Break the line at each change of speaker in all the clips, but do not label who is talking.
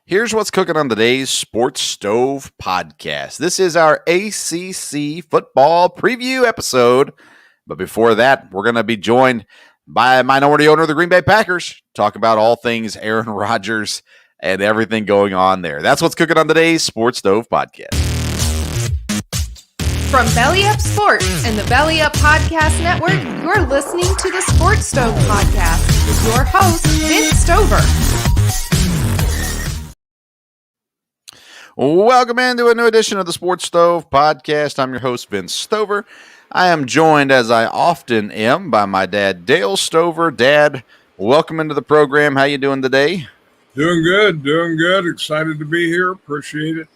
Here's what's cooking on today's Sports Stove podcast. This is our ACC Football Preview episode. But before that, we're going to be joined by a minority owner of the Green Bay Packers. Talk about all things Aaron Rodgers and everything going on there. That's what's cooking on today's Sports Stove podcast.
From Belly Up Sports and the Belly Up Podcast Network, you're listening to the Sports Stove Podcast with your host, Vince Stover.
Welcome into a new edition of the Sports Stove Podcast. I'm your host, Vince Stover. I am joined, as I often am, by my dad, Dale Stover. Dad, welcome into the program. How you doing today?
Doing good. Excited to be here. Appreciate it.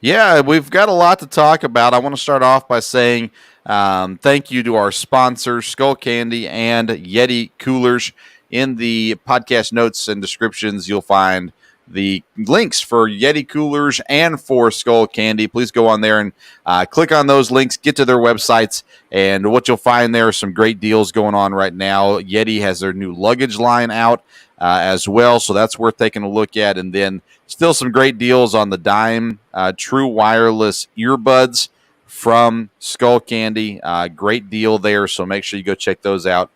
Yeah, we've got a lot to talk about. I want to start off by saying thank you to our sponsors, Skull Candy and Yeti Coolers. In the podcast notes and descriptions, you'll find the links for Yeti Coolers and for Skull Candy. Please go on there and click on those links, get to their websites, and what you'll find there are some great deals going on right now. Yeti has their new luggage line out as well, so that's worth taking a look at. And then still some great deals on the Dime True Wireless earbuds from Skull Candy. Great deal there, so make sure you go check those out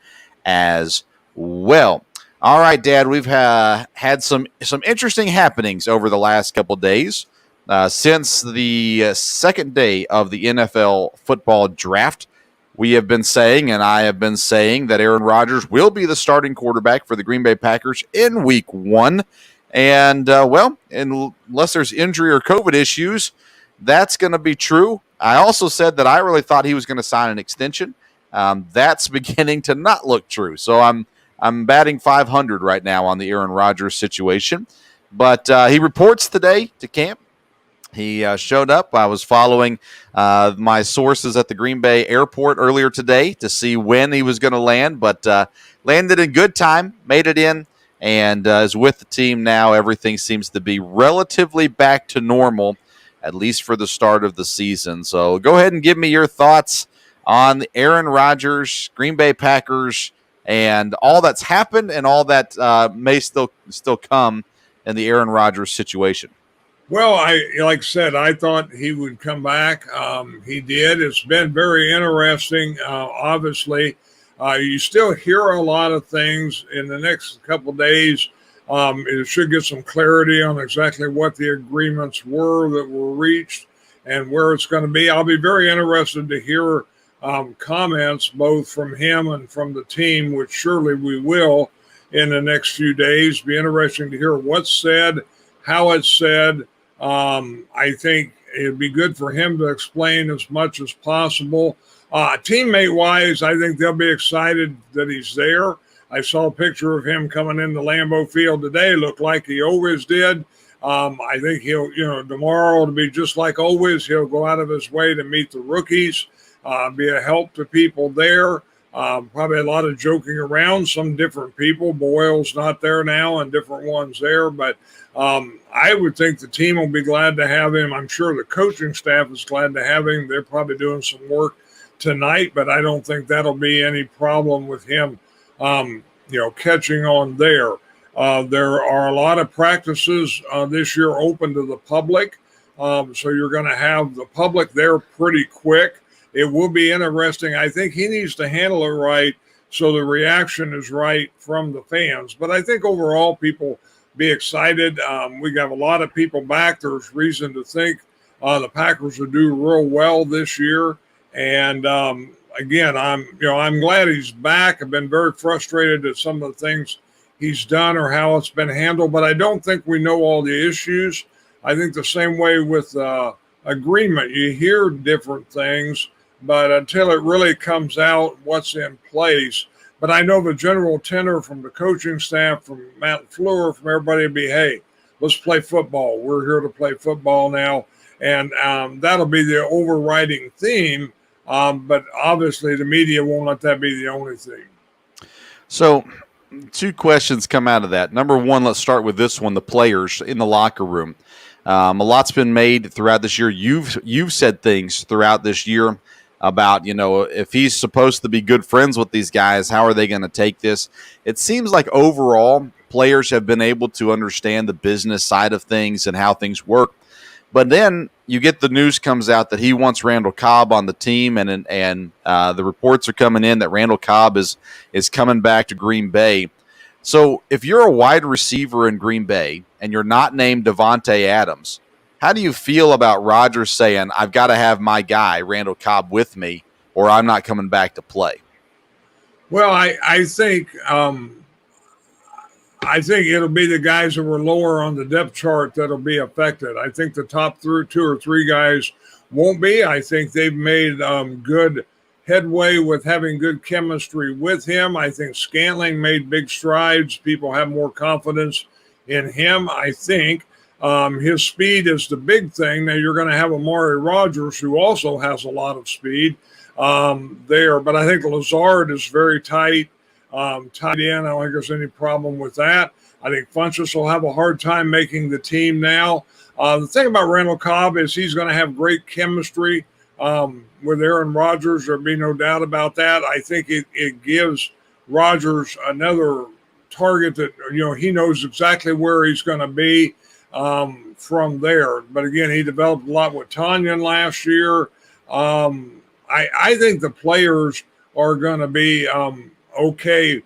as well. All right, Dad, we've had some interesting happenings over the last couple of days since the second day of the NFL football draft. We have been saying, and I have been saying, that Aaron Rodgers will be the starting quarterback for the Green Bay Packers in Week 1. And, unless there's injury or COVID issues, that's going to be true. I also said that I really thought he was going to sign an extension. That's beginning to not look true. So I'm batting 500 right now on the Aaron Rodgers situation. But he reports today to camp. He showed up. I was following my sources at the Green Bay airport earlier today to see when he was going to land, but landed in good time, made it in, and is with the team now. Everything seems to be relatively back to normal, at least for the start of the season. So go ahead and give me your thoughts on the Aaron Rodgers, Green Bay Packers, and all that's happened and all that may still come in the Aaron Rodgers situation.
Well, like I said, I thought he would come back. He did. It's been very interesting. Obviously, you still hear a lot of things in the next couple of days. It should get some clarity on exactly what the agreements were that were reached and where it's going to be. I'll be very interested to hear comments both from him and from the team, which surely we will in the next few days. Be interesting to hear what's said, how it's said. I think it'd be good for him to explain as much as possible. Teammate-wise, I think they'll be excited that he's there. I saw a picture of him coming into Lambeau Field today. Looked like he always did. I think he'll, tomorrow will be just like always. He'll go out of his way to meet the rookies, be a help to people there. Probably a lot of joking around, some different people. Boyle's not there now and different ones there. But I would think the team will be glad to have him. I'm sure the coaching staff is glad to have him. They're probably doing some work tonight, but I don't think that'll be any problem with him, catching on there. There are a lot of practices this year open to the public. So you're going to have the public there pretty quick. It will be interesting. I think he needs to handle it right so the reaction is right from the fans. But I think overall people be excited. We got a lot of people back. There's reason to think the Packers will do real well this year. And again, I'm glad he's back. I've been very frustrated at some of the things he's done or how it's been handled, but I don't think we know all the issues. I think the same way with agreement, you hear different things, but until it really comes out what's in place. But I know the general tenor from the coaching staff, from Matt LaFleur, from everybody will be, hey, let's play football. We're here to play football now. And that'll be the overriding theme. But obviously the media won't let that be the only thing.
So two questions come out of that. Number one, let's start with this one, the players in the locker room. A lot's been made throughout this year. You've said things throughout this year about, if he's supposed to be good friends with these guys, how are they going to take this? It seems like overall players have been able to understand the business side of things and how things work. But then you get the news comes out that he wants Randall Cobb on the team, and the reports are coming in that Randall Cobb is coming back to Green Bay. So if you're a wide receiver in Green Bay and you're not named Davante Adams, how do you feel about Rodgers saying, I've got to have my guy, Randall Cobb, with me, or I'm not coming back to play?
Well, I think it'll be the guys that were lower on the depth chart that'll be affected. I think the top two or three guys won't be. I think they've made good headway with having good chemistry with him. I think Scantling made big strides. People have more confidence in him. I think his speed is the big thing. Now you're going to have Amari Rodgers, who also has a lot of speed there. But I think Lazard is very tight end. I don't think there's any problem with that. I think Funchess will have a hard time making the team now. The thing about Randall Cobb is he's going to have great chemistry with Aaron Rodgers. There'll be no doubt about that. I think it gives Rodgers another target that, he knows exactly where he's going to be from there. But again, he developed a lot with Tanyan last year. I think the players are going to be okay,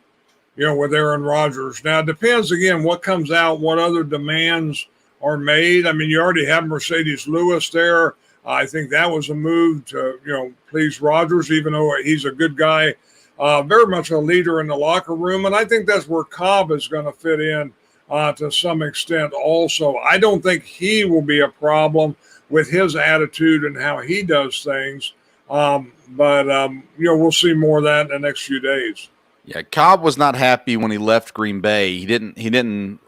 with Aaron Rodgers. Now, it depends, again, what comes out, what other demands are made. I mean, you already have Mercedes Lewis there. I think that was a move to, please Rodgers, even though he's a good guy, very much a leader in the locker room. And I think that's where Cobb is going to fit in to some extent also. I don't think he will be a problem with his attitude and how he does things. But we'll see more of that in the next few days.
Yeah, Cobb was not happy when he left Green Bay. He didn't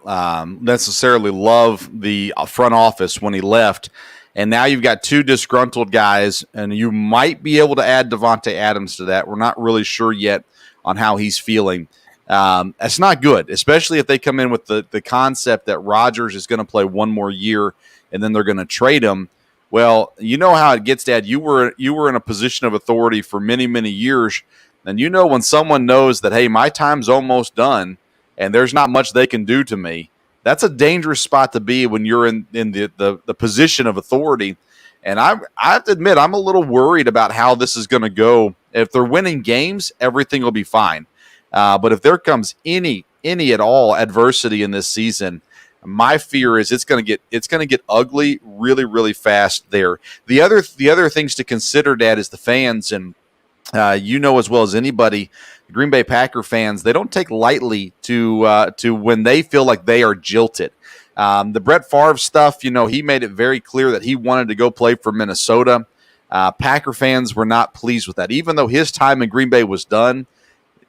necessarily love the front office when he left. And now you've got two disgruntled guys, and you might be able to add Davante Adams to that. We're not really sure yet on how he's feeling. That's not good, especially if they come in with the concept that Rodgers is going to play one more year and then they're going to trade him. Well, you know how it gets, Dad. You were in a position of authority for many, many years, and when someone knows that, hey, my time's almost done and there's not much they can do to me, that's a dangerous spot to be when you're in the position of authority. And I have to admit, I'm a little worried about how this is going to go. If they're winning games, everything will be fine. But if there comes any at all adversity in this season, my fear is it's going to get ugly really, really fast there. The other things to consider, Dad, is the fans, and as well as anybody, Green Bay Packer fans, they don't take lightly to when they feel like they are jilted. The Brett Favre stuff, he made it very clear that he wanted to go play for Minnesota. Packer fans were not pleased with that, even though his time in Green Bay was done.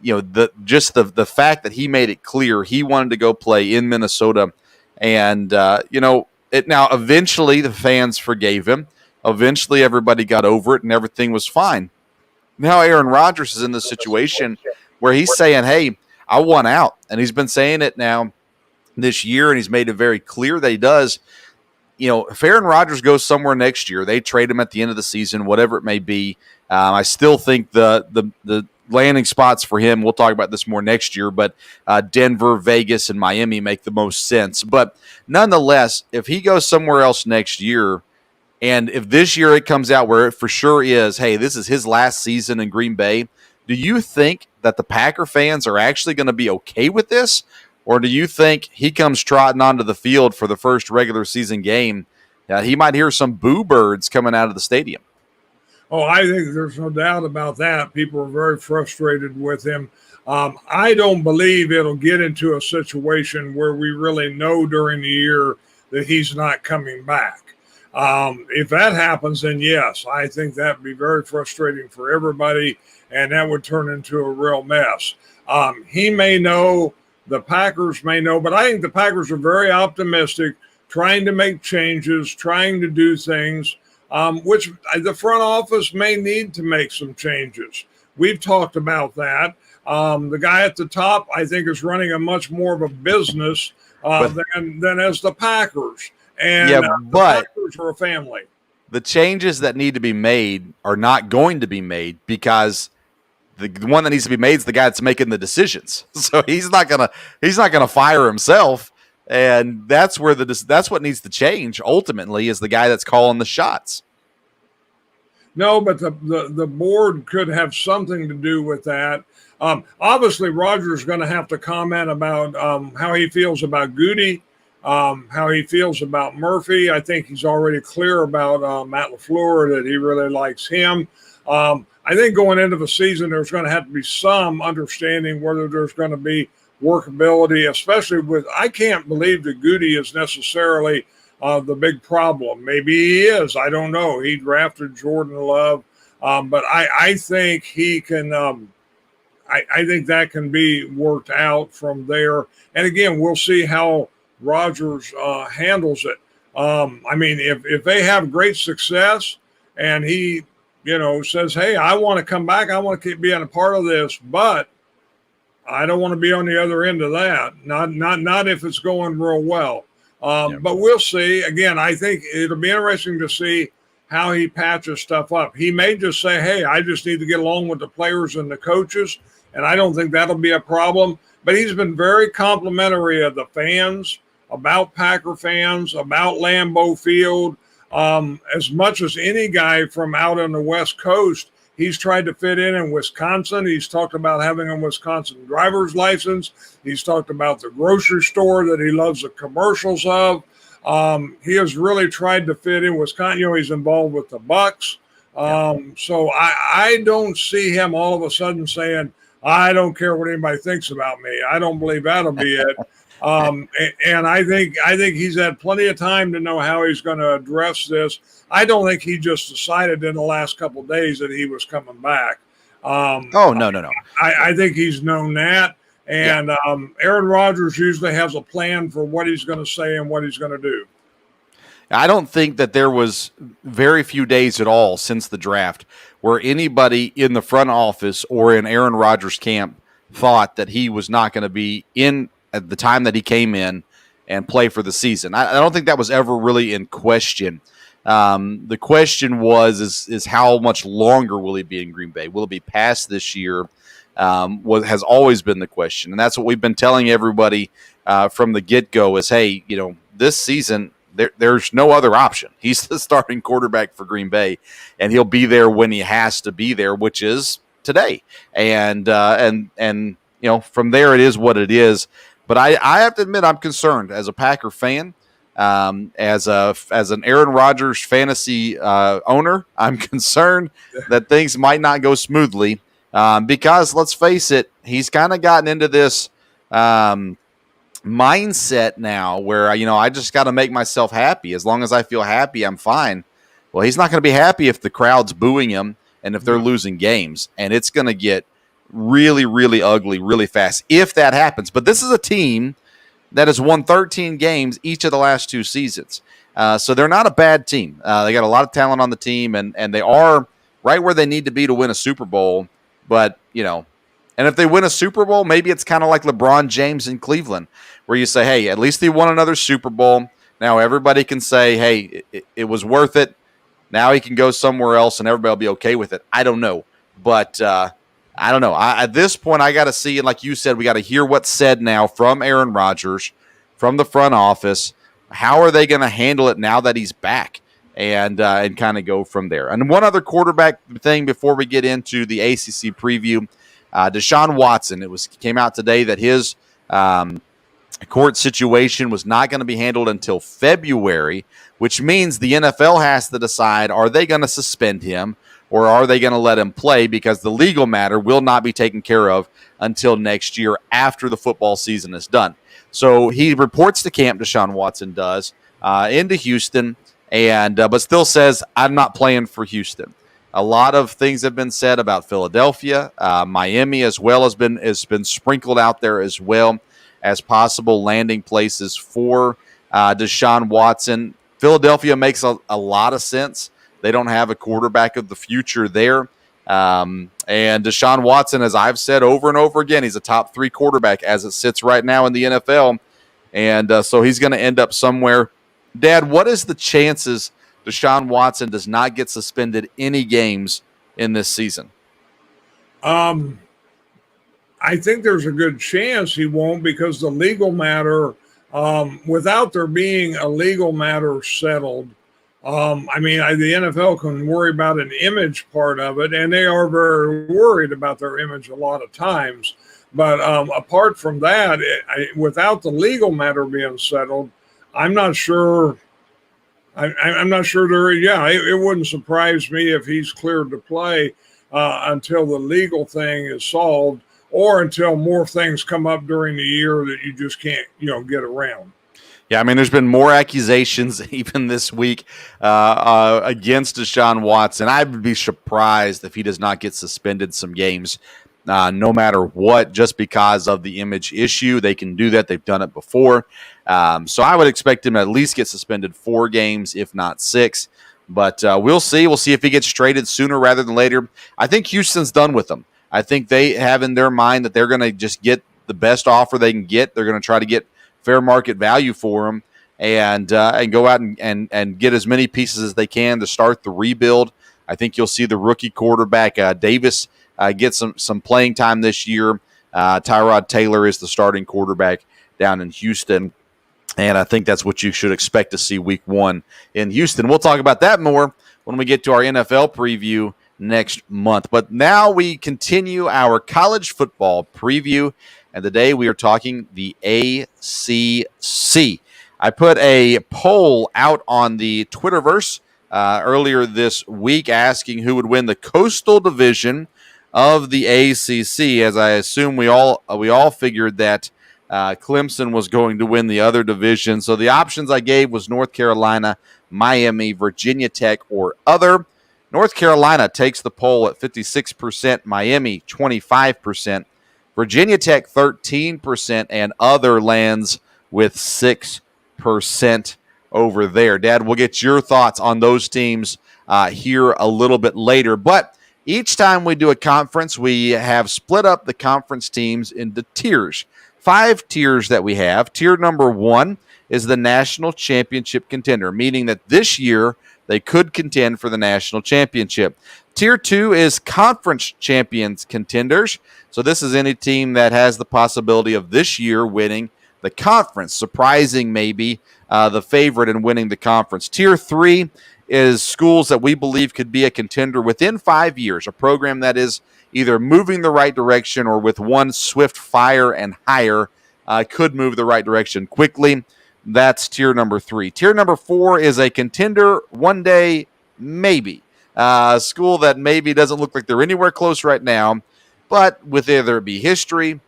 The fact that he made it clear he wanted to go play in Minnesota, and now eventually the fans forgave him. Eventually everybody got over it and everything was fine. Now Aaron Rodgers is in this situation where he's saying, hey, I want out. And he's been saying it now this year, and he's made it very clear that he does. If Aaron Rodgers goes somewhere next year, they trade him at the end of the season, whatever it may be. I still think the landing spots for him, we'll talk about this more next year, but Denver, Vegas, and Miami make the most sense. But nonetheless, if he goes somewhere else next year, and if this year it comes out where it for sure is, hey, this is his last season in Green Bay, do you think that the Packer fans are actually going to be okay with this? Or do you think he comes trotting onto the field for the first regular season game? He might hear some boo birds coming out of the stadium.
Oh, I think there's no doubt about that. People are very frustrated with him. I don't believe it'll get into a situation where we really know during the year that he's not coming back. If that happens, then yes, I think that'd be very frustrating for everybody, and that would turn into a real mess. He may know, the Packers may know, but I think the Packers are very optimistic, trying to make changes, trying to do things, which the front office may need to make some changes. We've talked about that. The guy at the top, I think, is running a much more of a business than as the Packers. And the Packers are a family.
The changes that need to be made are not going to be made because the one that needs to be made is the guy that's making the decisions. So he's not gonna fire himself, and that's what needs to change. Ultimately, is the guy that's calling the shots.
No, but the board could have something to do with that. Obviously, Rodgers is going to have to comment about how he feels about Goody, how he feels about Murphy. I think he's already clear about Matt LaFleur, that he really likes him. I think going into the season, there's going to have to be some understanding whether there's going to be workability, especially with, I can't believe that Goody is necessarily the big problem. Maybe he is. I don't know. He drafted Jordan Love. But I think he can, I think that can be worked out from there. And again, we'll see how Rodgers handles it. I mean, if they have great success and he, says, hey, I want to come back, I want to keep being a part of this, but I don't want to be on the other end of that. Not if it's going real well. But we'll see. Again, I think it'll be interesting to see how he patches stuff up. He may just say, hey, I just need to get along with the players and the coaches, and I don't think that'll be a problem. But he's been very complimentary of the fans, about Packer fans, about Lambeau Field. As much as any guy from out on the West Coast, he's tried to fit in Wisconsin. He's talked about having a Wisconsin driver's license. He's talked about the grocery store that he loves the commercials of. He has really tried to fit in Wisconsin. He's involved with the Bucks. So I don't see him all of a sudden saying, I don't care what anybody thinks about me. I don't believe that'll be it. And I think he's had plenty of time to know how he's going to address this. I don't think he just decided in the last couple of days that he was coming back.
No.
I think he's known that. And Aaron Rodgers usually has a plan for what he's going to say and what he's going to do.
I don't think that there was very few days at all since the draft where anybody in the front office or in Aaron Rodgers' camp thought that he was not going to be in at the time that he came in and play for the season. I don't think that was ever really in question. The question is how much longer will he be in Green Bay? Will it be past this year? Has always been the question. And that's what we've been telling everybody from the get-go is, hey, this season there's no other option. He's the starting quarterback for Green Bay, and he'll be there when he has to be there, which is today. And from there it is what it is. But I have to admit I'm concerned as a Packer fan, as an Aaron Rodgers fantasy owner. I'm concerned that things might not go smoothly because let's face it, he's kind of gotten into this mindset now where I just got to make myself happy. As long as I feel happy, I'm fine. Well, he's not going to be happy if the crowd's booing him and if they're losing games, and it's going to get really, really ugly really fast if that happens. But this is a team that has won 13 games each of the last 2 seasons. So they're not a bad team. They got a lot of talent on the team, and they are right where they need to be to win a Super Bowl. But, and if they win a Super Bowl, maybe it's kind of like LeBron James in Cleveland, where you say, hey, at least they won another Super Bowl. Now everybody can say, hey, it was worth it. Now he can go somewhere else, and everybody will be okay with it. I don't know. But I don't know. At this point, I got to see, and like you said, we got to hear what's said now from Aaron Rodgers, from the front office. How are they going to handle it now that he's back, and kind of go from there? And one other quarterback thing before we get into the ACC preview, Deshawn Watson. It came out today that his court situation was not going to be handled until February, which means the NFL has to decide, are they going to suspend him? Or are they going to let him play because the legal matter will not be taken care of until next year after the football season is done? So he reports to camp, Deshaun Watson does, into Houston, and but still says, I'm not playing for Houston. A lot of things have been said about Philadelphia. Miami as well has been sprinkled out there as well as possible landing places for Deshaun Watson. Philadelphia makes a lot of sense. They don't have a quarterback of the future there. And Deshaun Watson, as I've said over and over again, he's a top 3 quarterback as it sits right now in the NFL. And so he's going to end up somewhere. Dad, what is the chances Deshaun Watson does not get suspended any games in this season?
I think there's a good chance he won't because the legal matter, without there being a legal matter settled, the NFL can worry about an image part of it, and they are very worried about their image a lot of times. But apart from that, without the legal matter being settled, I'm not sure. I'm not sure there. Yeah, it wouldn't surprise me if he's cleared to play until the legal thing is solved, or until more things come up during the year that you just can't, get around.
Yeah, I mean, there's been more accusations even this week against Deshaun Watson. I would be surprised if he does not get suspended some games, no matter what, just because of the image issue. They can do that. They've done it before. So I would expect him to at least get suspended 4 games, if not 6. But we'll see. We'll see if he gets traded sooner rather than later. I think Houston's done with him. I think they have in their mind that they're going to just get the best offer they can get. They're going to try to get fair market value for him and go out and get as many pieces as they can to start the rebuild. I think you'll see the rookie quarterback Davis get some playing time this year. Tyrod Taylor is the starting quarterback down in Houston, and I think that's what you should expect to see week 1 in Houston. We'll talk about that more when we get to our NFL preview next month. But now we continue our college football preview, and today we are talking the ACC. I put a poll out on the Twitterverse earlier this week asking who would win the Coastal Division of the ACC, as I assume we all figured that Clemson was going to win the other division. So the options I gave was North Carolina, Miami, Virginia Tech, or other. North Carolina takes the poll at 56%, Miami 25%, Virginia Tech 13%, and other lands with 6% over there. Dad, we'll get your thoughts on those teams here a little bit later. But each time we do a conference, we have split up the conference teams into tiers. 5 tiers that we have. Tier number 1 is the national championship contender, meaning that this year they could contend for the national championship. Tier 2 is conference champions contenders. So this is any team that has the possibility of this year winning the conference, surprising maybe the favorite in winning the conference. Tier 3 is schools that we believe could be a contender within 5 years, a program that is either moving the right direction or with one swift fire and hire could move the right direction quickly. That's tier number 3. Tier number 4 is a contender one day, maybe. A school that maybe doesn't look like they're anywhere close right now, but with either it be history,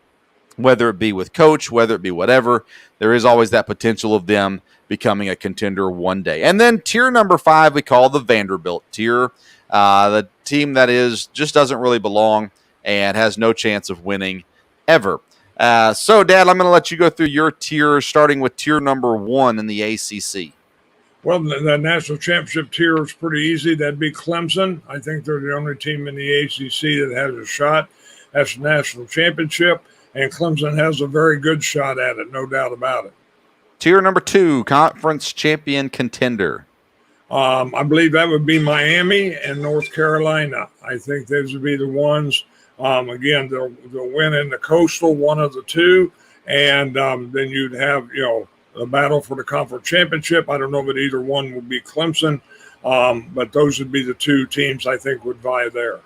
whether it be with coach, whether it be whatever, there is always that potential of them becoming a contender one day. And then tier number 5 we call the Vanderbilt tier, the team that just doesn't really belong and has no chance of winning ever. So, Dad, I'm going to let you go through your tier, starting with tier number 1 in the ACC.
Well, the national championship tier is pretty easy. That'd be Clemson. I think they're the only team in the ACC that has a shot at the national championship, and Clemson has a very good shot at it, no doubt about it.
Tier number 2, conference champion contender.
I believe that would be Miami and North Carolina. I think those would be the ones. Again, they'll win in the Coastal, one of the two, and then you'd have, a battle for the conference championship. I don't know that either one would be Clemson, but those would be the 2 teams I think would vie there.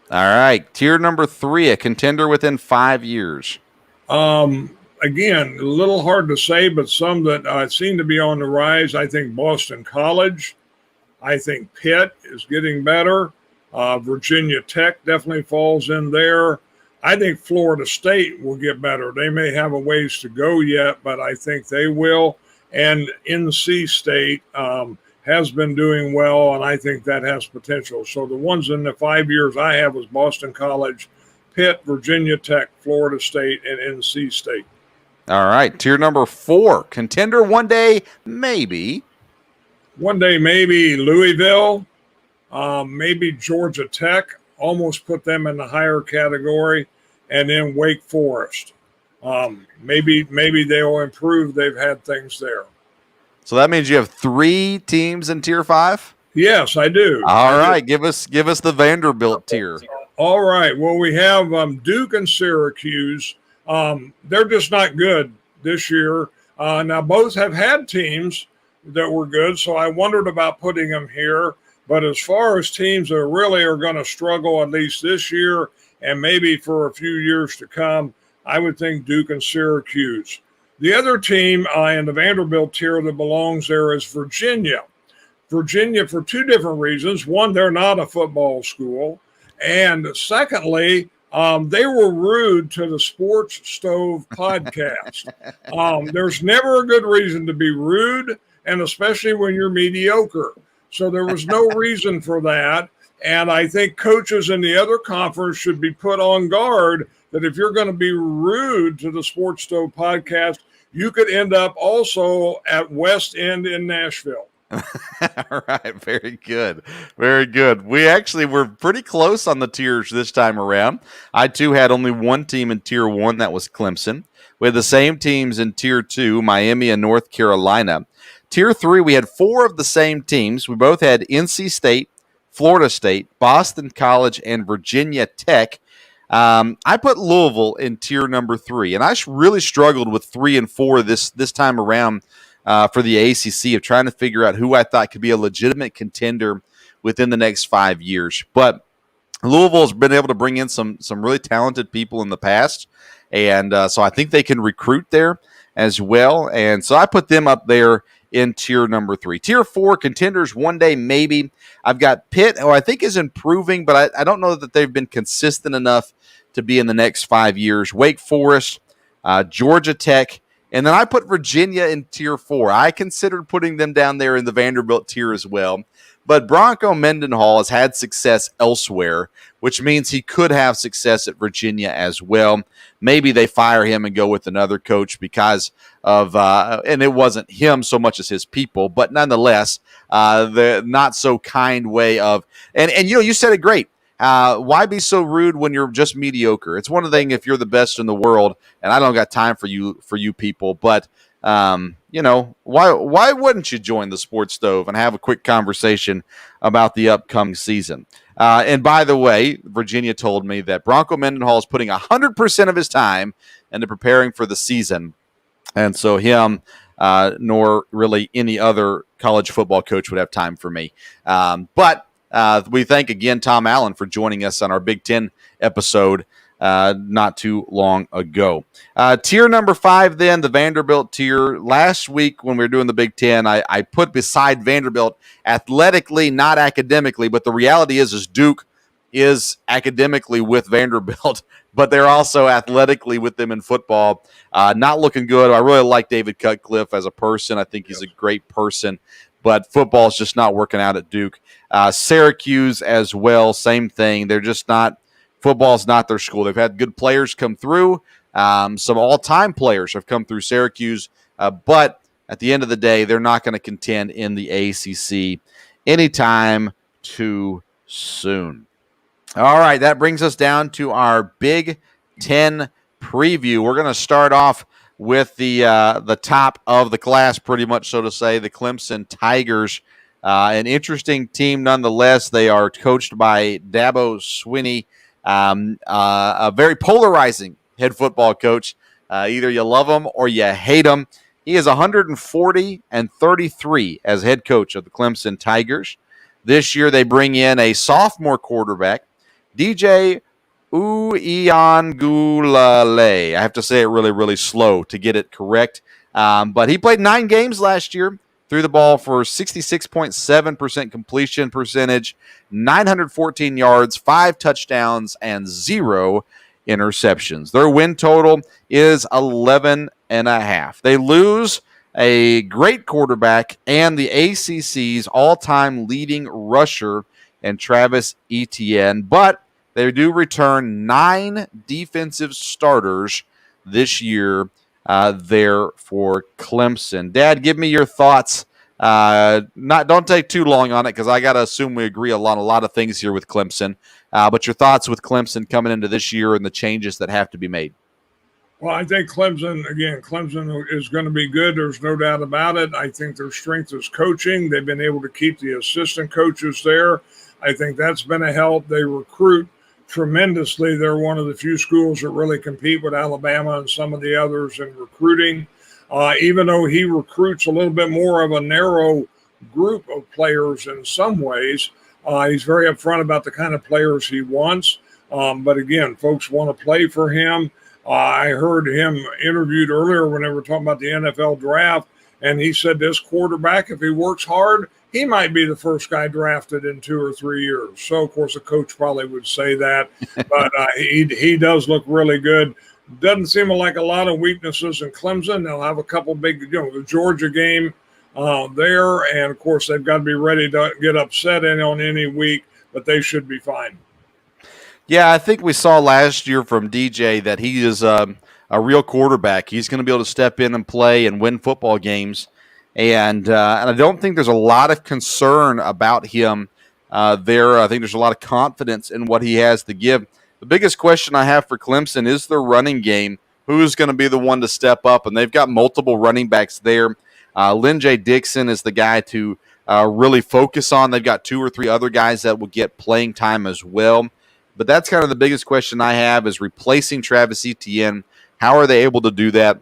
All right. Tier number 3, a contender within 5 years.
Again, a little hard to say, but some that seem to be on the rise. I think Boston College. I think Pitt is getting better. Virginia Tech definitely falls in there. I think Florida State will get better. They may have a ways to go yet, but I think they will. And NC State has been doing well, and I think that has potential. So the ones in the 5 years I have was Boston College, Pitt, Virginia Tech, Florida State, and NC State.
All right. Tier number 4, contender one day, maybe.
One day, maybe Louisville, maybe Georgia Tech. Almost put them in the higher category, and then Wake Forest. Maybe they'll improve. They've had things there.
So that means you have 3 teams in tier 5?
Yes, I do.
All right, give us the Vanderbilt tier.
All right. Well, we have Duke and Syracuse. They're just not good this year. Now, both have had teams that were good, so I wondered about putting them here. But as far as teams that really are going to struggle, at least this year and maybe for a few years to come, I would think Duke and Syracuse. The other team in the Vanderbilt tier that belongs there is Virginia. Virginia for two different reasons. One, they're not a football school. And secondly, they were rude to the Sports Stove podcast. There's never a good reason to be rude, and especially when you're mediocre. So there was no reason for that. And I think coaches in the other conference should be put on guard that if you're going to be rude to the Sports Stove podcast, you could end up also at West End in Nashville.
All right. Very good. Very good. We actually were pretty close on the tiers this time around. I, too, had only one team in Tier 1. That was Clemson. We had the same teams in Tier 2, Miami and North Carolina. Tier 3, we had 4 of the same teams. We both had NC State, Florida State, Boston College, and Virginia Tech. I put Louisville in tier number 3, and I really struggled with 3 and 4 this time around for the ACC of trying to figure out who I thought could be a legitimate contender within the next 5 years. But Louisville's been able to bring in some really talented people in the past, and so I think they can recruit there as well. And so I put them up there in tier number 3. Tier 4, contenders one day maybe. I've got Pitt, who I think is improving, but I don't know that they've been consistent enough to be in the next 5 years. Wake Forest, Georgia Tech, and then I put Virginia in tier 4. I considered putting them down there in the Vanderbilt tier as well. But Bronco Mendenhall has had success elsewhere, which means he could have success at Virginia as well. Maybe they fire him and go with another coach because of, and it wasn't him so much as his people, but nonetheless, the not so kind way of, and you said it great. Why be so rude when you're just mediocre? It's one thing if you're the best in the world, and I don't got time for you people, but why wouldn't you join the Sports Stove and have a quick conversation about the upcoming season? And by the way, Virginia told me that Bronco Mendenhall is putting 100% of his time into preparing for the season. And so him, nor really any other college football coach would have time for me. But we thank again Tom Allen for joining us on our Big Ten episode not too long ago. Tier number 5, then, the Vanderbilt tier. Last week when we were doing the Big Ten, I put beside Vanderbilt athletically, not academically, but the reality is Duke is academically with Vanderbilt, but they're also athletically with them in football. Not looking good. I really like David Cutcliffe as a person. I think he's a great person, but football is just not working out at Duke. Syracuse as well, same thing. They're just not. Football's not their school. They've had good players come through. Some all-time players have come through Syracuse, but at the end of the day, they're not going to contend in the ACC anytime too soon. All right, that brings us down to our Big Ten preview. We're going to start off with the top of the class, pretty much so to say, the Clemson Tigers. An interesting team nonetheless. They are coached by Dabo Swinney, a very polarizing head football coach. Either you love him or you hate him. He is 140-33 as head coach of the Clemson Tigers. This year they bring in a sophomore quarterback, DJ Uiagalelei. I have to say it really, really slow to get it correct. But he played 9 games last year, threw the ball for 66.7% completion percentage, 914 yards, 5 touchdowns, and 0 interceptions. Their win total is 11.5. They lose a great quarterback and the ACC's all-time leading rusher in Travis Etienne, but they do return 9 defensive starters this year there for Clemson. Dad, give me your thoughts. Don't take too long on it because I got to assume we agree a lot of things here with Clemson. But your thoughts with Clemson coming into this year and the changes that have to be made.
Well, I think Clemson is going to be good. There's no doubt about it. I think their strength is coaching. They've been able to keep the assistant coaches there. I think that's been a help. They recruit tremendously. They're one of the few schools that really compete with Alabama and some of the others in recruiting. Even though he recruits a little bit more of a narrow group of players in some ways, he's very upfront about the kind of players he wants. But again, folks want to play for him. I heard him interviewed earlier when they were talking about the NFL draft, and he said this quarterback, if he works hard, he might be the first guy drafted in 2 or 3 years. So, of course, a coach probably would say that, but he does look really good. Doesn't seem like a lot of weaknesses in Clemson. They'll have a couple big, the Georgia game there, and, of course, they've got to be ready to get upset in on any week, but they should be fine.
Yeah, I think we saw last year from DJ that he is a real quarterback. He's going to be able to step in and play and win football games. And I don't think there's a lot of concern about him there. I think there's a lot of confidence in what he has to give. The biggest question I have for Clemson is their running game. Who's going to be the one to step up? And they've got multiple running backs there. Lynn J. Dixon is the guy to really focus on. They've got 2 or 3 other guys that will get playing time as well. But that's kind of the biggest question I have is replacing Travis Etienne. How are they able to do that?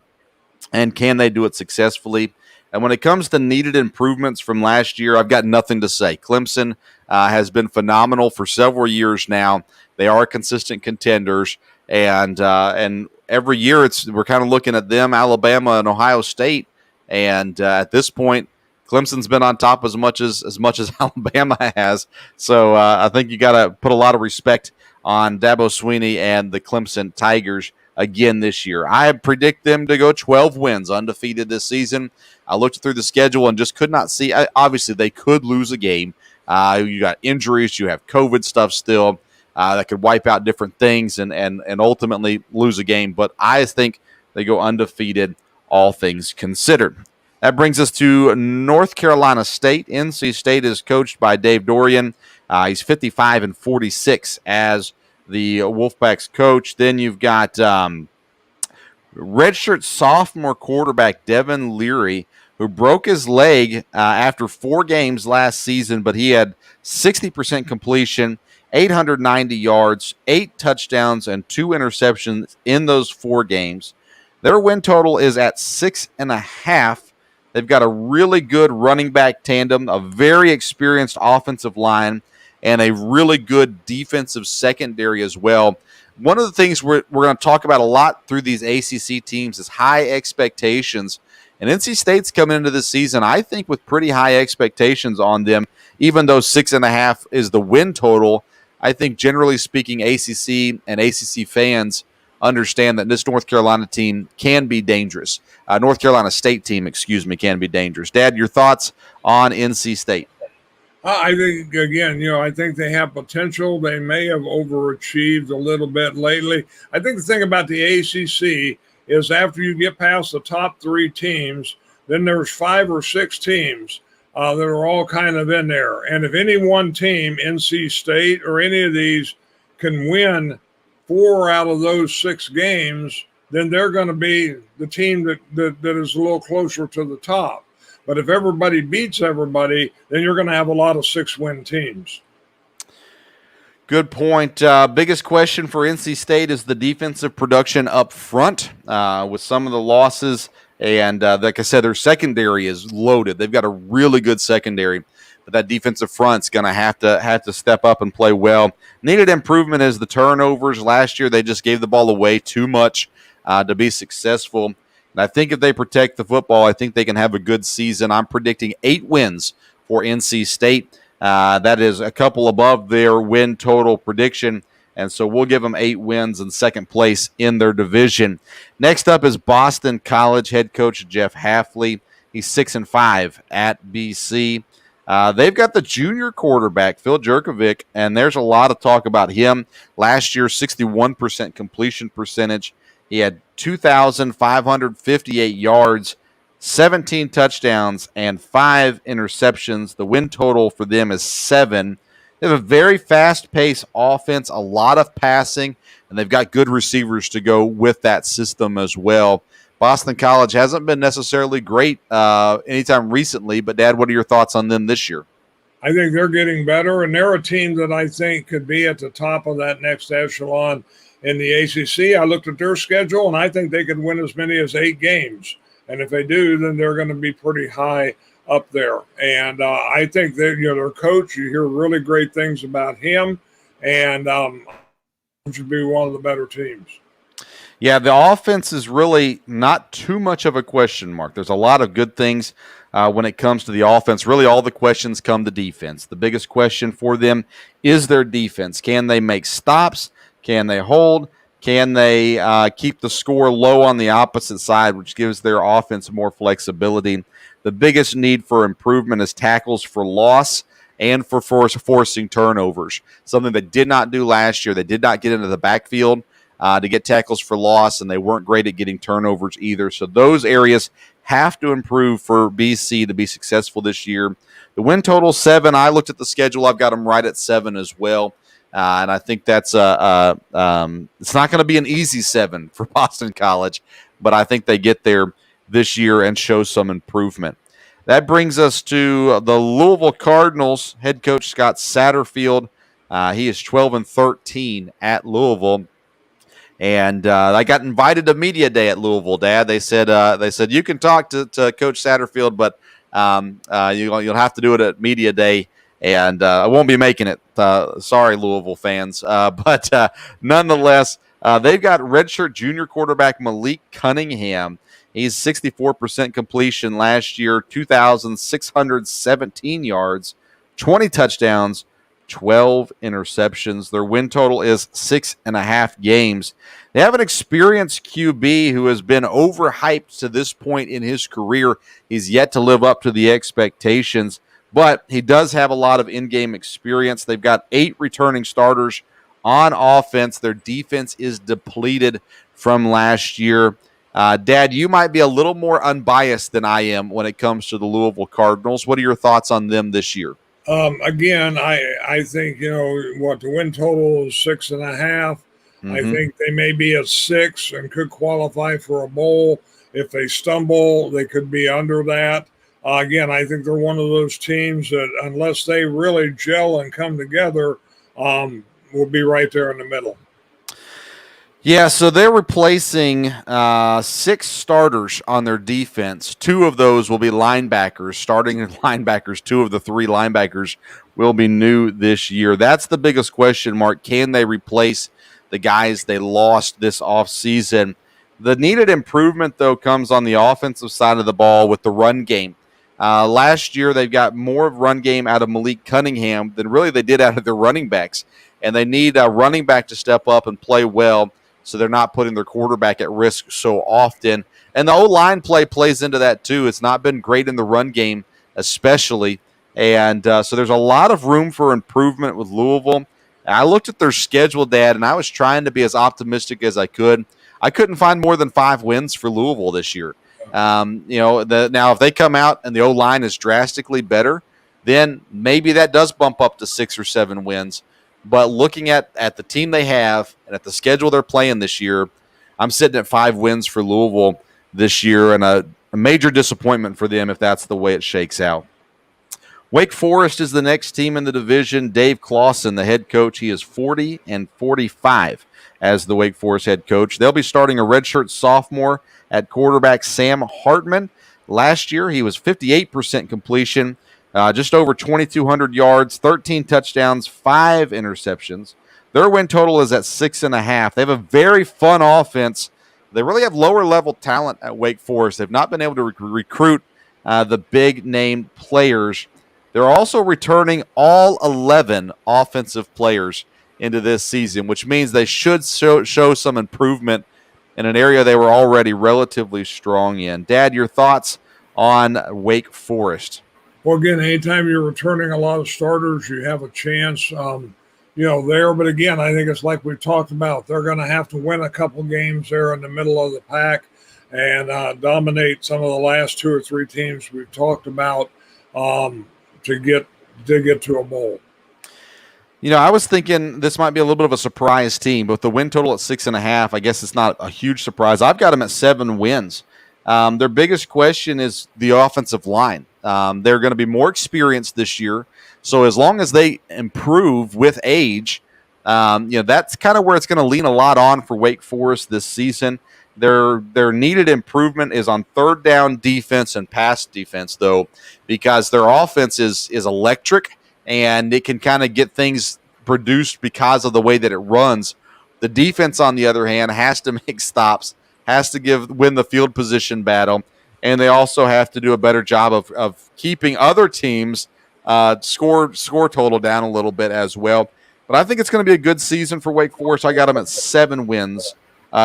And can they do it successfully? And when it comes to needed improvements from last year, I've got nothing to say. Clemson has been phenomenal for several years now. They are consistent contenders. And every year we're kind of looking at them, Alabama and Ohio State. And at this point, Clemson's been on top as much as Alabama has. So I think you got to put a lot of respect on Dabo Swinney and the Clemson Tigers again this year. I predict them to go 12 wins, undefeated this season. I looked through the schedule and just could not see. Obviously, they could lose a game. You got injuries. You have COVID stuff still that could wipe out different things and ultimately lose a game. But I think they go undefeated, all things considered. That brings us to North Carolina State. NC State is coached by Dave Dorian. He's 55-46 as the Wolfpack's coach. Then you've got redshirt sophomore quarterback Devin Leary, who broke his leg after 4 games last season, but he had 60% completion, 890 yards, 8 touchdowns, and 2 interceptions in those 4 games. Their win total is at 6.5. They've got a really good running back tandem, a very experienced offensive line, and a really good defensive secondary as well. One of the things we're going to talk about a lot through these ACC teams is high expectations. And NC State's coming into this season, I think, with pretty high expectations on them, even though 6.5 is the win total. I think, generally speaking, ACC and ACC fans understand that this North Carolina team can be dangerous. North Carolina State team, can be dangerous. Dad, your thoughts on NC State?
I think, again, I think they have potential. They may have overachieved a little bit lately. I think the thing about the ACC is after you get past the top 3 teams, then there's 5 or 6 teams that are all kind of in there. And if any one team, NC State or any of these, can win 4 out of those 6 games, then they're going to be the team that is a little closer to the top. But if everybody beats everybody, then you're going to have a lot of 6-win teams.
Good point. Biggest question for NC State is the defensive production up front with some of the losses. And like I said, their secondary is loaded. They've got a really good secondary. But that defensive front's going to have to step up and play well. Needed improvement is the turnovers. Last year, they just gave the ball away too much to be successful. And I think if they protect the football, I think they can have a good season. I'm predicting 8 wins for NC State. That is a couple above their win total prediction. And so we'll give them 8 wins in second place in their division. Next up is Boston College head coach Jeff Hafley. He's 6-5 at BC. They've got the junior quarterback, Phil Jurkovic, and there's a lot of talk about him. Last year, 61% completion percentage. He had 2,558 yards, 17 touchdowns, and 5 interceptions. The win total for them is 7. They have a very fast-paced offense, a lot of passing, and they've got good receivers to go with that system as well. Boston College hasn't been necessarily great anytime recently, but, Dad, what are your thoughts on them this year?
I think they're getting better, and they're a team that I think could be at the top of that next echelon in the ACC. I looked at their schedule, and I think they could win as many as 8 games. And if they do, then they're going to be pretty high up there. And I think that, their coach, you hear really great things about him, and should be one of the better teams.
Yeah, the offense is really not too much of a question mark. There's a lot of good things when it comes to the offense. Really, all the questions come to defense. The biggest question for them is their defense. Can they make stops? Can they hold? Can they keep the score low on the opposite side, which gives their offense more flexibility? The biggest need for improvement is tackles for loss and for forcing turnovers, something they did not do last year. They did not get into the backfield to get tackles for loss, and they weren't great at getting turnovers either. So those areas have to improve for BC to be successful this year. The win total 7. I looked at the schedule. I've got them right at 7 as well. And I think that's it's not going to be an easy 7 for Boston College, but I think they get there this year and show some improvement. That brings us to the Louisville Cardinals. Head coach Scott Satterfield. He is 12-13 at Louisville. And I got invited to media day at Louisville, Dad. They said you can talk to Coach Satterfield, but you'll have to do it at media day, and I won't be making it. Sorry, Louisville fans. But nonetheless, they've got redshirt junior quarterback Malik Cunningham. He's 64% completion last year, 2,617 yards, 20 touchdowns, 12 interceptions. Their win total is 6.5 games. They have an experienced QB who has been overhyped to this point in his career. He's yet to live up to the expectations, but he does have a lot of in-game experience. They've got 8 returning starters on offense. Their defense is depleted from last year. Dad, you might be a little more unbiased than I am when it comes to the Louisville Cardinals. What are your thoughts on them this year?
Again, I think, the win total is 6.5. Mm-hmm. I think they may be at 6 and could qualify for a bowl. If they stumble, they could be under that. Again, I think they're one of those teams that, unless they really gel and come together, will be right there in the middle.
Yeah, so they're replacing 6 starters on their defense. 2 of those will be linebackers, starting linebackers. 2 of the 3 linebackers will be new this year. That's the biggest question mark. Can they replace the guys they lost this offseason? The needed improvement, though, comes on the offensive side of the ball with the run game. Last year, they've got more of run game out of Malik Cunningham than really they did out of their running backs. And they need a running back to step up and play well, so they're not putting their quarterback at risk so often. And the O-line play plays into that too. It's not been great in the run game especially. And so there's a lot of room for improvement with Louisville. I looked at their schedule, Dad, and I was trying to be as optimistic as I could. I couldn't find more than 5 wins for Louisville this year. Now, if they come out and the O-line is drastically better, then maybe that does bump up to 6 or 7 wins. But looking at the team they have and at the schedule they're playing this year, I'm sitting at 5 wins for Louisville this year, and a major disappointment for them if that's the way it shakes out. Wake Forest is the next team in the division. Dave Clawson, the head coach, he is 40-45 as the Wake Forest head coach. They'll be starting a redshirt sophomore at quarterback Sam Hartman. Last year, he was 58% completion. Just over 2,200 yards, 13 touchdowns, 5 interceptions. Their win total is at 6.5. They have a very fun offense. They really have lower-level talent at Wake Forest. They've not been able to recruit the big-name players. They're also returning all 11 offensive players into this season, which means they should show some improvement in an area they were already relatively strong in. Dad, your thoughts on Wake Forest?
Well, again, anytime you're returning a lot of starters, you have a chance, there. But again, I think it's like we've talked about. They're going to have to win a couple games there in the middle of the pack and dominate some of the last 2 or 3 teams we've talked about to get to a bowl.
I was thinking this might be a little bit of a surprise team, but with the win total at 6.5, I guess it's not a huge surprise. I've got them at 7 wins. Their biggest question is the offensive line. They're going to be more experienced this year. So as long as they improve with age, that's kind of where it's going to lean a lot on for Wake Forest this season. Their needed improvement is on third down defense and pass defense, though, because their offense is electric and it can kind of get things produced because of the way that it runs. The defense, on the other hand, has to make stops, has to win the field position battle, and they also have to do a better job of keeping other teams' score total down a little bit as well. But I think it's going to be a good season for Wake Forest. I got them at 7 wins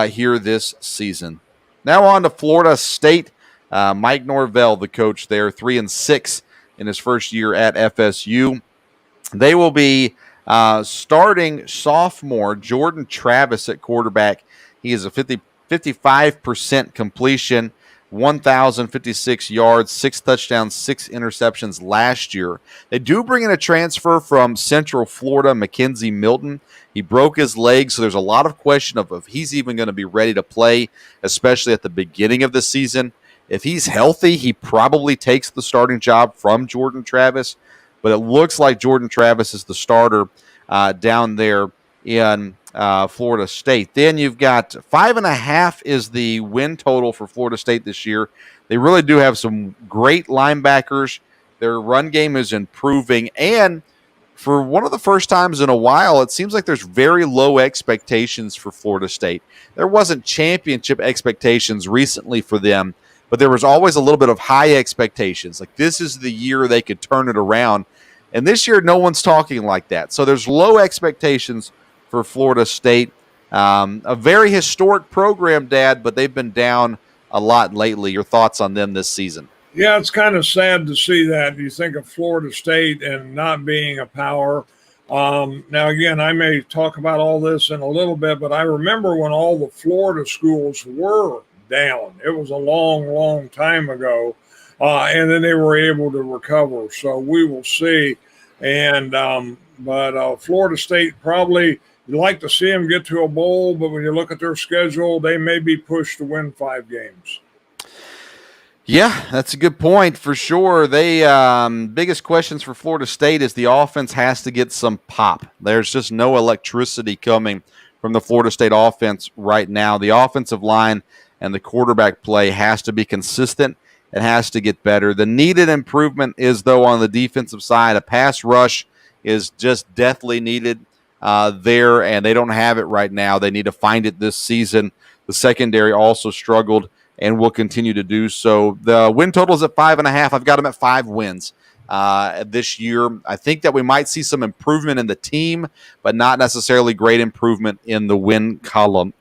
here this season. Now on to Florida State. Mike Norvell, the coach there, 3-6 in his first year at FSU. They will be starting sophomore Jordan Travis at quarterback. He is a 55% completion, 1,056 yards, 6 touchdowns, 6 interceptions last year. They do bring in a transfer from Central Florida, Mackenzie Milton. He broke his leg, so there's a lot of question of if he's even going to be ready to play, especially at the beginning of the season. If he's healthy, he probably takes the starting job from Jordan Travis, but it looks like Jordan Travis is the starter down there in Florida State. Then you've got 5.5 is the win total for Florida State this year. They really do have some great linebackers. Their run game is improving, and for one of the first times in a while, it seems like there's very low expectations for Florida State. There wasn't championship expectations recently for them, but there was always a little bit of high expectations. Like, this is the year they could turn it around. And this year, no one's talking like that. So there's low expectations for Florida State. A very historic program, Dad, but they've been down a lot lately. Your thoughts on them this season?
Yeah, it's kind of sad to see that. You think of Florida State and not being a power. Now, again, I may talk about all this in a little bit, but I remember when all the Florida schools were down. It was a long, long time ago, and then they were able to recover. So we will see. And but Florida State probably, you'd like to see them get to a bowl, but when you look at their schedule, they may be pushed to win 5 games.
Yeah, that's a good point for sure. They biggest questions for Florida State is the offense has to get some pop. There's just no electricity coming from the Florida State offense right now. The offensive line and the quarterback play has to be consistent. It has to get better. The needed improvement is, though, on the defensive side. A pass rush is just deathly needed there, and they don't have it right now. They need to find it this season. The secondary also struggled and will continue to do so. The win total is at 5.5. I've got them at 5 wins this year. I think that we might see some improvement in the team, but not necessarily great improvement in the win column.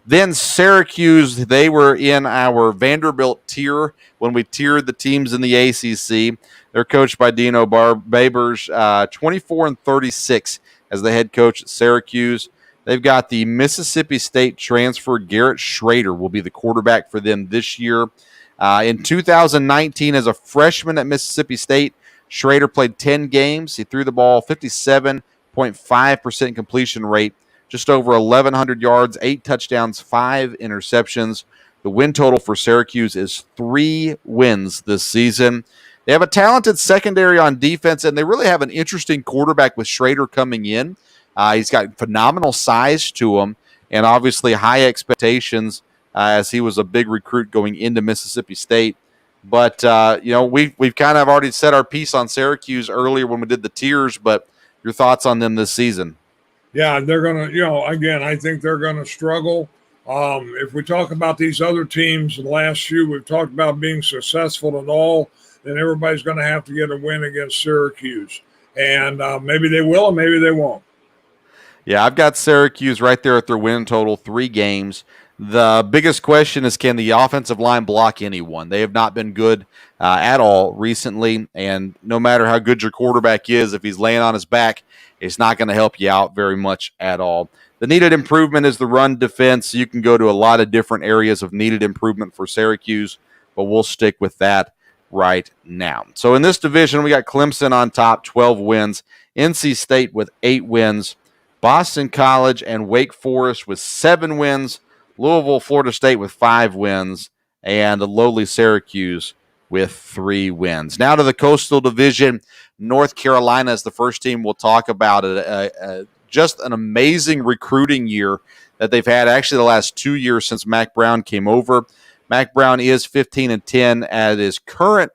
Then Syracuse, they were in our Vanderbilt tier when we tiered the teams in the ACC. They're coached by Dino Babers, 24-36 as the head coach at Syracuse. They've got the Mississippi State transfer Garrett Schrader will be the quarterback for them this year. In 2019, as a freshman at Mississippi State, Schrader played 10 games. He threw the ball 57.5% completion rate, just over 1,100 yards, 8 touchdowns, 5 interceptions. The win total for Syracuse is 3 wins this season. They have a talented secondary on defense, and they really have an interesting quarterback with Schrader coming in. He's got phenomenal size to him and obviously high expectations as he was a big recruit going into Mississippi State. But, we've kind of already said our piece on Syracuse earlier when we did the tiers, but your thoughts on them this season?
Yeah, they're going to, again, I think they're going to struggle. If we talk about these other teams, the last few we've talked about being successful at all, then everybody's going to have to get a win against Syracuse. And maybe they will and maybe they won't.
Yeah, I've got Syracuse right there at their win total, 3 games. The biggest question is, can the offensive line block anyone? They have not been good at all recently, and no matter how good your quarterback is, if he's laying on his back, it's not going to help you out very much at all. The needed improvement is the run defense. You can go to a lot of different areas of needed improvement for Syracuse, but we'll stick with that right now. So in this division, we got Clemson on top, 12 wins, NC State with 8 wins, Boston College and Wake Forest with 7 wins, Louisville, Florida State with 5 wins, and the lowly Syracuse with 3 wins. Now to the Coastal Division. North Carolina is the first team we'll talk about. Just an amazing recruiting year that they've had actually the last 2 years since Mack Brown came over. Mack Brown is 15-10 at his current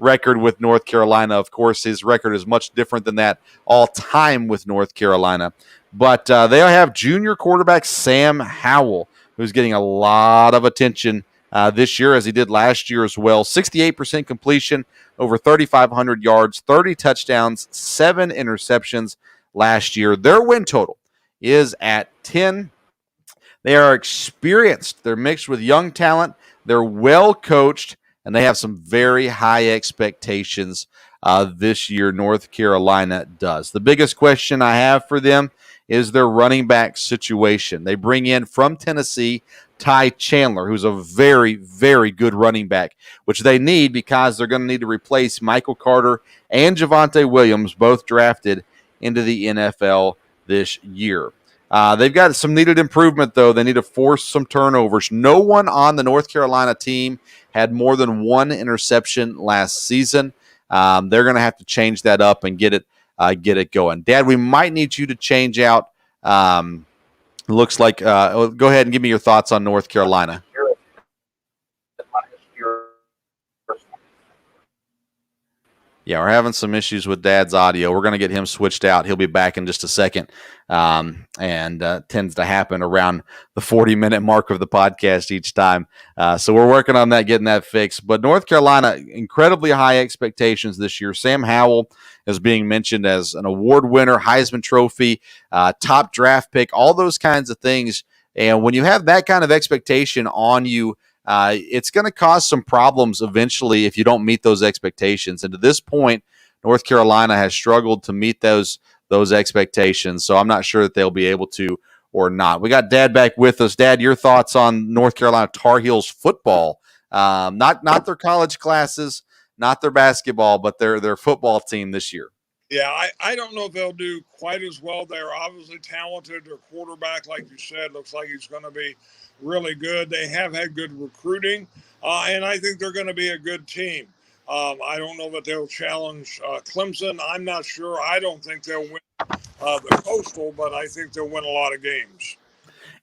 record with North Carolina. Of course, his record is much different than that all time with North Carolina. But they have junior quarterback Sam Howell, who's getting a lot of attention this year, as he did last year as well. 68% completion, over 3,500 yards, 30 touchdowns, 7 interceptions last year. Their win total is at 10. They are experienced. They're mixed with young talent. They're well coached, and they have some very high expectations this year. North Carolina does. The biggest question I have for them is their running back situation. They bring in from Tennessee Ty Chandler, who's a very, very good running back, which they need because they're going to need to replace Michael Carter and Javonte Williams, both drafted into the NFL this year. They've got some needed improvement, though. They need to force some turnovers. No one on the North Carolina team had more than 1 interception last season. They're going to have to change that up and get it going. Dad, we might need you to change out. Looks like go ahead and give me your thoughts on North Carolina. Yeah, we're having some issues with Dad's audio. We're going to get him switched out. He'll be back in just a second, and tends to happen around the 40-minute mark of the podcast each time. So we're working on that, getting that fixed. But North Carolina, incredibly high expectations this year. Sam Howell is being mentioned as an award winner, Heisman Trophy, top draft pick, all those kinds of things. And when you have that kind of expectation on you, it's going to cause some problems eventually if you don't meet those expectations. And to this point, North Carolina has struggled to meet those expectations. So I'm not sure that they'll be able to or not. We got Dad back with us. Dad, your thoughts on North Carolina Tar Heels football? Not their college classes, not their basketball, but their football team this year.
Yeah, I don't know if they'll do quite as well. They're obviously talented. Their quarterback, like you said, looks like he's going to be really good. They have had good recruiting, and I think they're going to be a good team. I don't know that they'll challenge Clemson. I'm not sure. I don't think they'll win the Coastal, but I think they'll win a lot of games.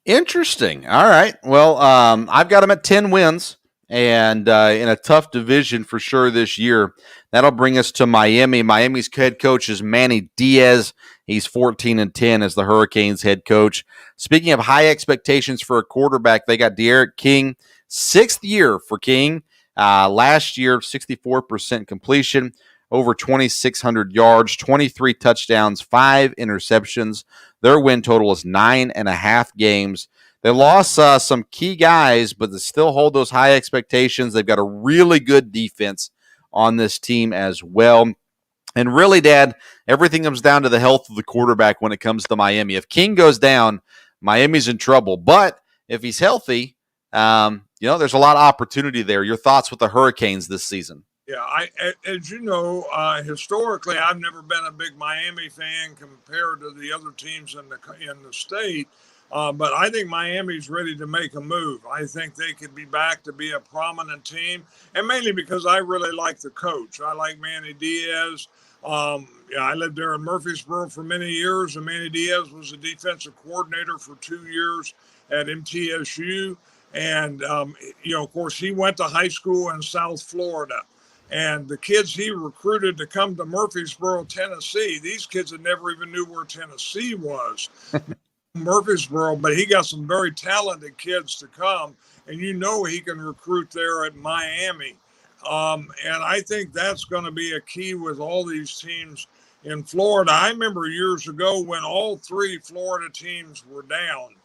Interesting. All right. Well, I've got them at 10 wins. And in a tough division for sure this year. That'll bring us to Miami. Miami's head coach is Manny Diaz. He's 14-10 as the Hurricanes head coach. Speaking of high expectations for a quarterback, they got De'Aaron King, 6th year for King. Last year, 64% completion, over 2,600 yards, 23 touchdowns, 5 interceptions. Their win total is 9.5 games. They lost some key guys, but they still hold those high expectations. They've got a really good defense on this team as well. And really, Dad, everything comes down to the health of the quarterback when it comes to Miami. If King goes down, Miami's in trouble. But if he's healthy, there's a lot of opportunity there. Your thoughts with the Hurricanes this season?
Yeah, as you know, historically, I've never been a big Miami fan compared to the other teams in the state. But I think Miami's ready to make a move. I think they could be back to be a prominent team, and mainly because I really like the coach. I like Manny Diaz. I lived there in Murfreesboro for many years, and Manny Diaz was the defensive coordinator for 2 years at MTSU. And, of course, he went to high school in South Florida. And the kids he recruited to come to Murfreesboro, Tennessee, these kids had never even knew where Tennessee was. Murfreesboro, but he got some very talented kids to come, and he can recruit there at Miami. And I think that's going to be a key with all these teams in Florida. I remember years ago when all 3 Florida teams were down,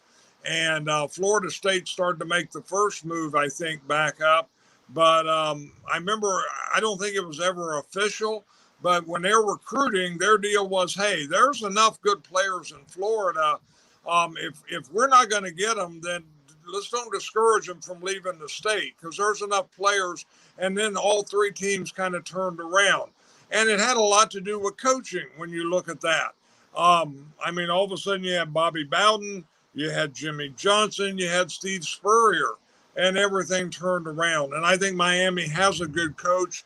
and Florida State started to make the first move, I think, back up. But I remember, I don't think it was ever official, but when they're recruiting, their deal was, hey, there's enough good players in Florida. If we're not going to get them, then let's don't discourage them from leaving the state, because there's enough players. And then all 3 teams kind of turned around. And it had a lot to do with coaching when you look at that. All of a sudden you had Bobby Bowden, you had Jimmy Johnson, you had Steve Spurrier. and everything turned around. And I think Miami has a good coach.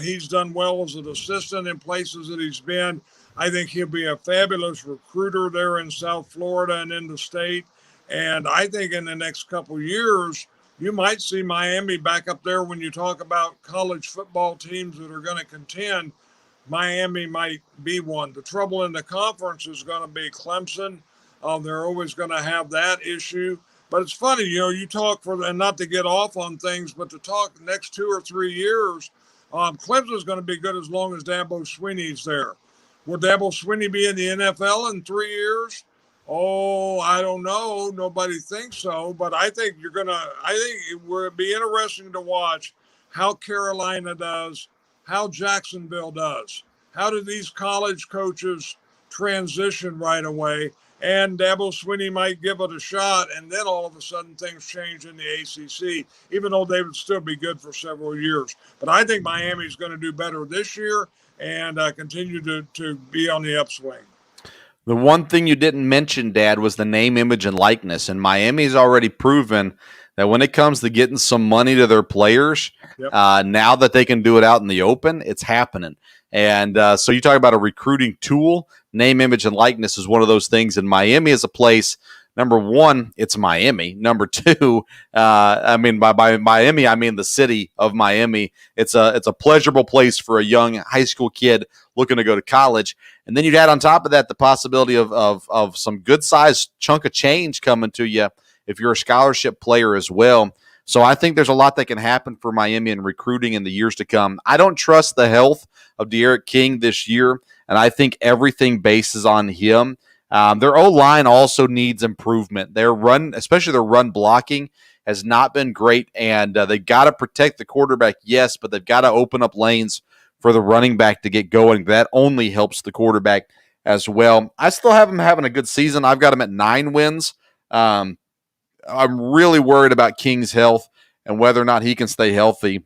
He's done well as an assistant in places that he's been. I think he'll be a fabulous recruiter there in South Florida and in the state. And I think in the next couple of years, you might see Miami back up there when you talk about college football teams that are going to contend. Miami might be one. The trouble in the conference is going to be Clemson. They're always going to have that issue. But it's funny, you talk and not to get off on things, but to talk the next 2 or 3 years, Clemson's going to be good as long as Dabo Swinney's there. Will Dabo Swinney be in the NFL in 3 years? Oh, I don't know. Nobody thinks so. But I think it will be interesting to watch how Carolina does, how Jacksonville does. How do these college coaches transition right away? And Dabo Swinney might give it a shot, and then all of a sudden things change in the ACC, even though they would still be good for several years. But I think Miami's going to do better this year and continue to be on the upswing.
The one thing you didn't mention, Dad, was the name, image, and likeness. And Miami's already proven that when it comes to getting some money to their players, now that they can do it out in the open, it's happening. And so you talk about a recruiting tool. Name, image, and likeness is one of those things. And Miami is a place, number one, it's Miami. Number two, by Miami, I mean the city of Miami. It's a pleasurable place for a young high school kid looking to go to college. And then you'd add on top of that the possibility of some good-sized chunk of change coming to you if you're a scholarship player as well. So I think there's a lot that can happen for Miami in recruiting in the years to come. I don't trust the health of De'Aaron King this year, and I think everything bases on him. Their O-line also needs improvement. Their run, especially their run blocking, has not been great, and they've got to protect the quarterback, yes, but they've got to open up lanes for the running back to get going. That only helps the quarterback as well. I still have them having a good season. I've got them at 9 wins. I'm really worried about King's health and whether or not he can stay healthy.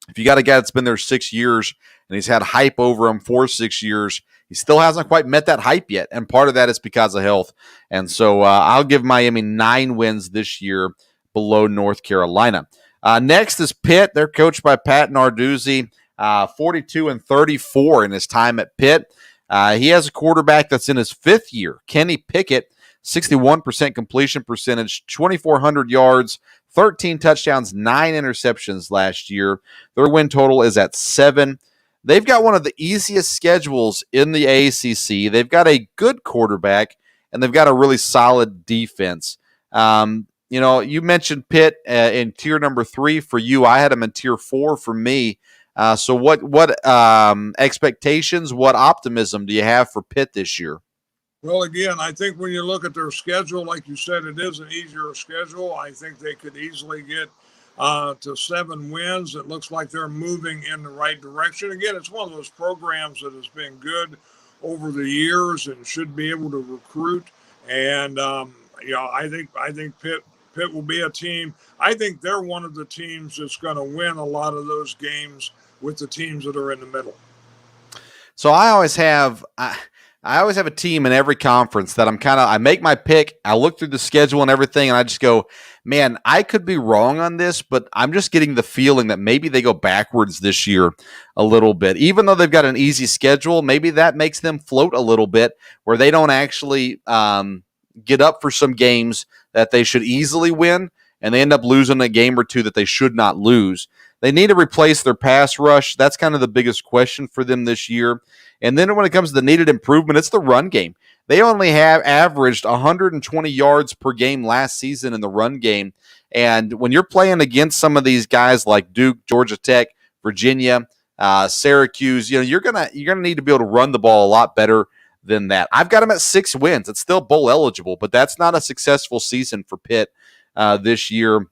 If you got a guy that's been there 6 years and he's had hype over him for 6 years, he still hasn't quite met that hype yet. And part of that is because of health. And so I'll give Miami 9 wins this year below North Carolina. Next is Pitt. They're coached by Pat Narduzzi, 42-34 in his time at Pitt. He has a quarterback that's in his 5th year, Kenny Pickett. 61% completion percentage, 2,400 yards, 13 touchdowns, 9 interceptions last year. Their win total is at 7. They've got one of the easiest schedules in the ACC. They've got a good quarterback, and they've got a really solid defense. You mentioned Pitt in tier number 3 for you. I had them in tier 4 for me. So what expectations, what optimism do you have for Pitt this year?
Well, again, I think when you look at their schedule, like you said, it is an easier schedule. I think they could easily get to 7 wins. It looks like they're moving in the right direction. Again, it's one of those programs that has been good over the years and should be able to recruit. And I think Pitt will be a team. I think they're one of the teams that's going to win a lot of those games with the teams that are in the middle.
So I always have a team in every conference that I make my pick. I look through the schedule and everything, and I just go, man, I could be wrong on this, but I'm just getting the feeling that maybe they go backwards this year a little bit. Even though they've got an easy schedule, maybe that makes them float a little bit where they don't actually get up for some games that they should easily win, and they end up losing a game or two that they should not lose. They need to replace their pass rush. That's kind of the biggest question for them this year. And then when it comes to the needed improvement, it's the run game. They only have averaged 120 yards per game last season in the run game. And when you're playing against some of these guys like Duke, Georgia Tech, Virginia, Syracuse, you're gonna need to be able to run the ball a lot better than that. I've got them at 6 wins. It's still bowl eligible, but that's not a successful season for Pitt this year.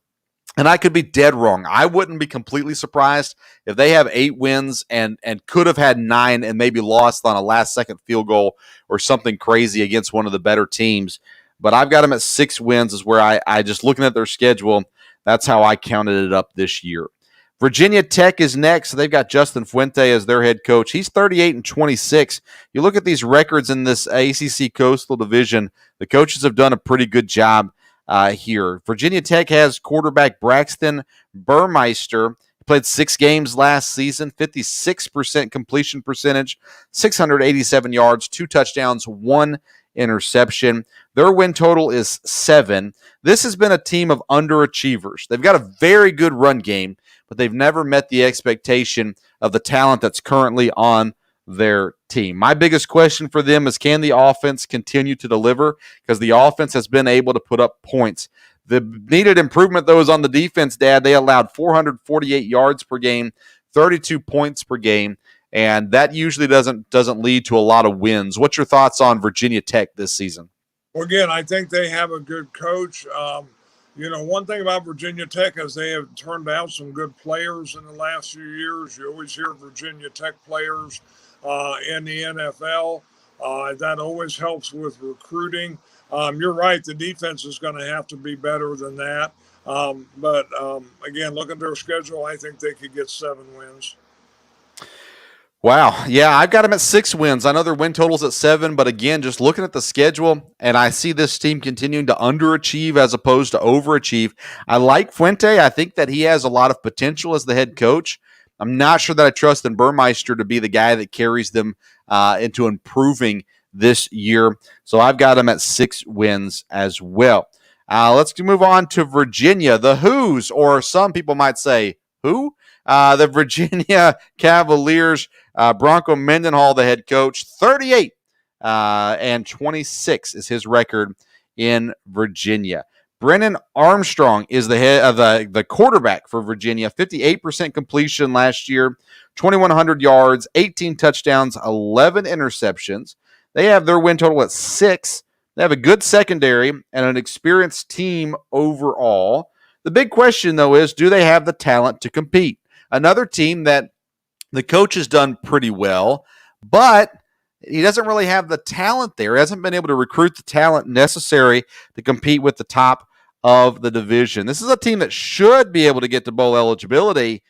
And I could be dead wrong. I wouldn't be completely surprised if they have 8 wins and could have had 9 and maybe lost on a last-second field goal or something crazy against one of the better teams. But I've got them at 6 wins is where I just looking at their schedule, that's how I counted it up this year. Virginia Tech is next. So they've got Justin Fuente as their head coach. He's 38-26. You look at these records in this ACC Coastal Division, the coaches have done a pretty good job. here. Virginia Tech has quarterback Braxton Burmeister. He played 6 games last season, 56% completion percentage, 687 yards, 2 touchdowns, 1 interception. Their win total is 7. This has been a team of underachievers. They've got a very good run game, but they've never met the expectation of the talent that's currently on their team. My biggest question for them is, can the offense continue to deliver? Because the offense has been able to put up points. The needed improvement, though, is on the defense, Dad. They allowed 448 yards per game, 32 points per game, and that usually doesn't lead to a lot of wins. What's your thoughts on Virginia Tech this season?
Well, again, I think they have a good coach. One thing about Virginia Tech is they have turned out some good players in the last few years. You always hear Virginia Tech players in the NFL. That always helps with recruiting. You're right, the defense is going to have to be better than that. But again, look at their schedule. I think they could get 7 wins.
Wow. Yeah, I've got them at 6 wins. I know their win total's at 7, but again, just looking at the schedule, and I see this team continuing to underachieve as opposed to overachieve. I like Fuente. I think that he has a lot of potential as the head coach. I'm not sure that I trust in Burmeister to be the guy that carries them into improving this year. So I've got them at 6 wins as well. Let's move on to Virginia, the Who's, or some people might say, who? The Virginia Cavaliers. Bronco Mendenhall, the head coach, 38 and 26 is his record in Virginia. Brennan Armstrong is the head of the quarterback for Virginia. 58% completion last year, 2,100 yards, 18 touchdowns, 11 interceptions. They have their win total at 6. They have a good secondary and an experienced team overall. The big question, though, is do they have the talent to compete? Another team that the coach has done pretty well, but he doesn't really have the talent there. He hasn't been able to recruit the talent necessary to compete with the top of the division. This is a team that should be able to get to bowl eligibility,